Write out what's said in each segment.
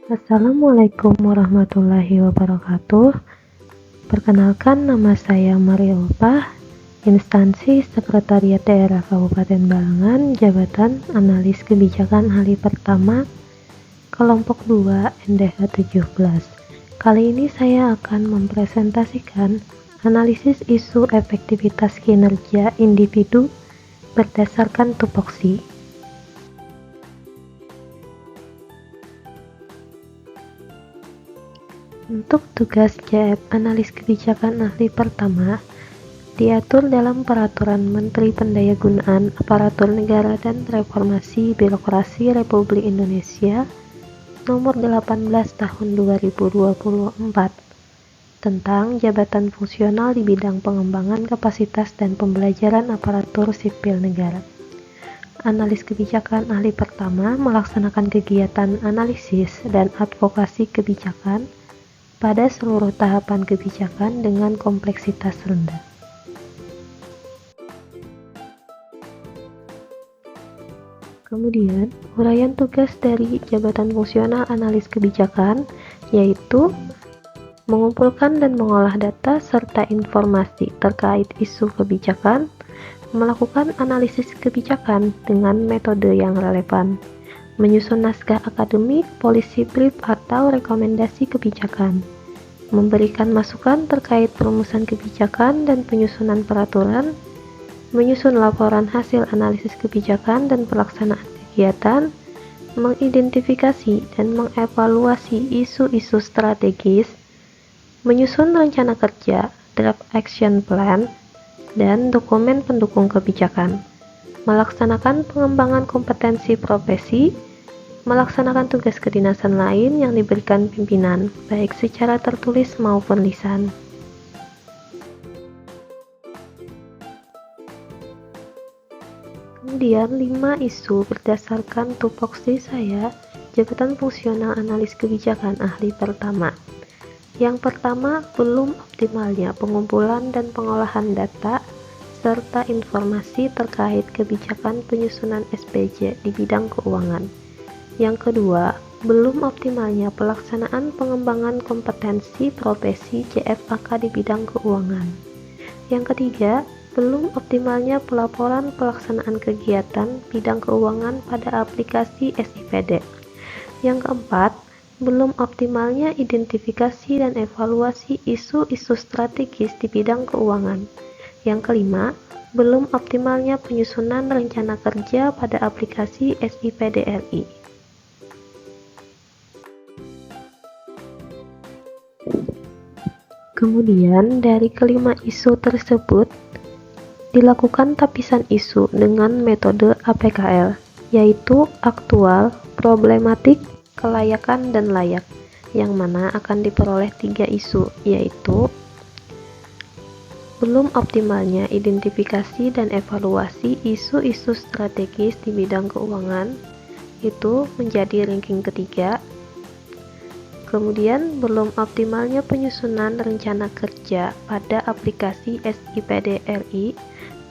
Assalamualaikum warahmatullahi wabarakatuh. Perkenalkan, nama saya Maria Ulpah, instansi Sekretariat Daerah Kabupaten Balangan, Jabatan Analis Kebijakan Ahli Pertama, Kelompok 2 NDH 17. Kali ini saya akan mempresentasikan analisis isu efektivitas kinerja individu berdasarkan tupoksi. Untuk tugas JF Analis Kebijakan Ahli Pertama diatur dalam Peraturan Menteri Pendayagunaan Aparatur Negara dan Reformasi Birokrasi Republik Indonesia Nomor 18 Tahun 2024 tentang jabatan fungsional di bidang pengembangan kapasitas dan pembelajaran aparatur sipil negara. Analis kebijakan ahli pertama melaksanakan kegiatan analisis dan advokasi kebijakan pada seluruh tahapan kebijakan dengan kompleksitas rendah. Kemudian, uraian tugas dari jabatan fungsional analis kebijakan yaitu mengumpulkan dan mengolah data serta informasi terkait isu kebijakan, melakukan analisis kebijakan dengan metode yang relevan, menyusun naskah akademik, polisi brief atau rekomendasi kebijakan, memberikan masukan terkait perumusan kebijakan dan penyusunan peraturan, menyusun laporan hasil analisis kebijakan dan pelaksanaan kegiatan, mengidentifikasi dan mengevaluasi isu-isu strategis, menyusun rencana kerja, draft action plan, dan dokumen pendukung kebijakan, melaksanakan pengembangan kompetensi profesi, melaksanakan tugas kedinasan lain yang diberikan pimpinan, baik secara tertulis maupun lisan. Kemudian 5 isu berdasarkan tupoksi saya, jabatan fungsional analis kebijakan ahli pertama. Yang pertama, belum optimalnya pengumpulan dan pengolahan data serta informasi terkait kebijakan penyusunan SPJ di bidang keuangan. Yang kedua, belum optimalnya pelaksanaan pengembangan kompetensi profesi JFAK di bidang keuangan. Yang ketiga, belum optimalnya pelaporan pelaksanaan kegiatan bidang keuangan pada aplikasi SIPD. Yang keempat, belum optimalnya identifikasi dan evaluasi isu-isu strategis di bidang keuangan. Yang kelima, belum optimalnya penyusunan rencana kerja pada aplikasi SIPDRI. Kemudian dari kelima isu tersebut dilakukan tapisan isu dengan metode APKL, yaitu aktual, problematik, kelayakan, dan layak, yang mana akan diperoleh 3 isu, yaitu belum optimalnya identifikasi dan evaluasi isu-isu strategis di bidang keuangan, itu menjadi ranking ketiga. Kemudian, belum optimalnya penyusunan rencana kerja pada aplikasi SIPDRI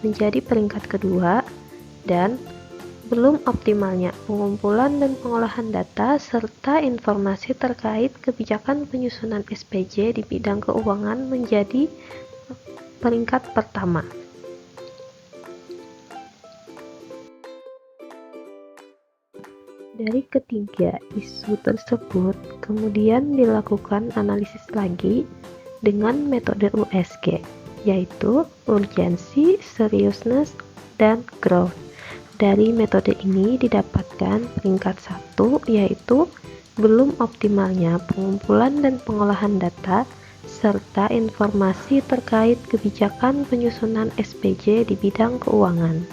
menjadi peringkat kedua, dan belum optimalnya pengumpulan dan pengolahan data serta informasi terkait kebijakan penyusunan SPJ di bidang keuangan menjadi peringkat pertama. Dari ketiga isu tersebut, kemudian dilakukan analisis lagi dengan metode USG, yaitu urgency, seriousness, dan growth. Dari metode ini didapatkan peringkat 1, yaitu belum optimalnya pengumpulan dan pengolahan data serta informasi terkait kebijakan penyusunan SPJ di bidang keuangan.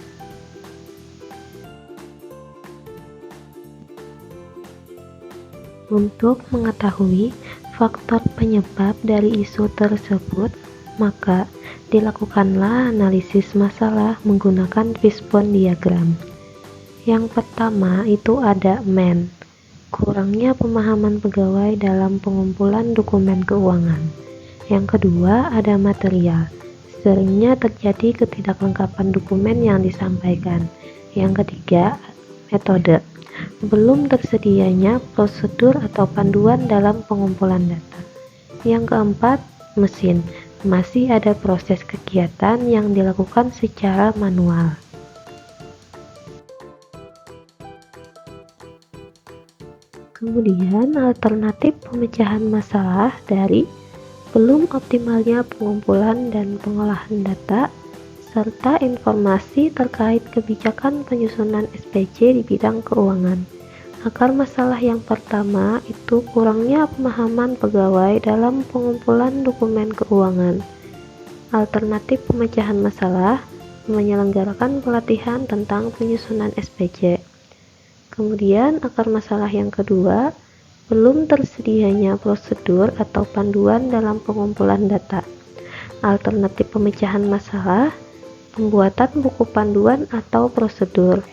Untuk mengetahui faktor penyebab dari isu tersebut, maka dilakukanlah analisis masalah menggunakan fishbone diagram. Yang pertama itu ada man, kurangnya pemahaman pegawai dalam pengumpulan dokumen keuangan. Yang kedua ada material, seringnya terjadi ketidaklengkapan dokumen yang disampaikan. Yang ketiga, metode. belum tersedianya prosedur atau panduan dalam pengumpulan data. Yang keempat, mesin. Masih ada proses kegiatan yang dilakukan secara manual. Kemudian, alternatif pemecahan masalah dari belum optimalnya pengumpulan dan pengolahan data, serta informasi terkait kebijakan penyusunan SPC di bidang keuangan. Akar masalah yang pertama itu kurangnya pemahaman pegawai dalam pengumpulan dokumen keuangan. Alternatif pemecahan masalah menyelenggarakan pelatihan tentang penyusunan SPC. Kemudian akar masalah yang kedua, belum tersedianya prosedur atau panduan dalam pengumpulan data. Alternatif pemecahan masalah, pembuatan buku panduan atau prosedur.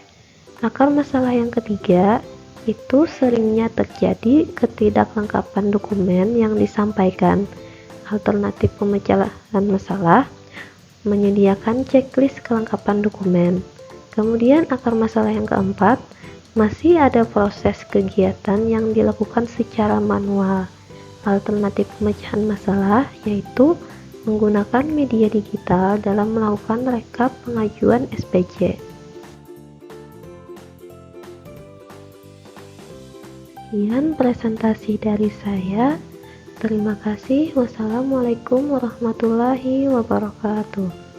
Akar masalah yang ketiga, itu seringnya terjadi ketidaklengkapan dokumen yang disampaikan. Alternatif pemecahan masalah, menyediakan checklist kelengkapan dokumen. Kemudian akar masalah yang keempat, masih ada proses kegiatan yang dilakukan secara manual. Alternatif pemecahan masalah yaitu menggunakan media digital dalam melakukan rekap pengajuan SPC. Sekian presentasi dari saya. Terima kasih. Wassalamualaikum warahmatullahi wabarakatuh.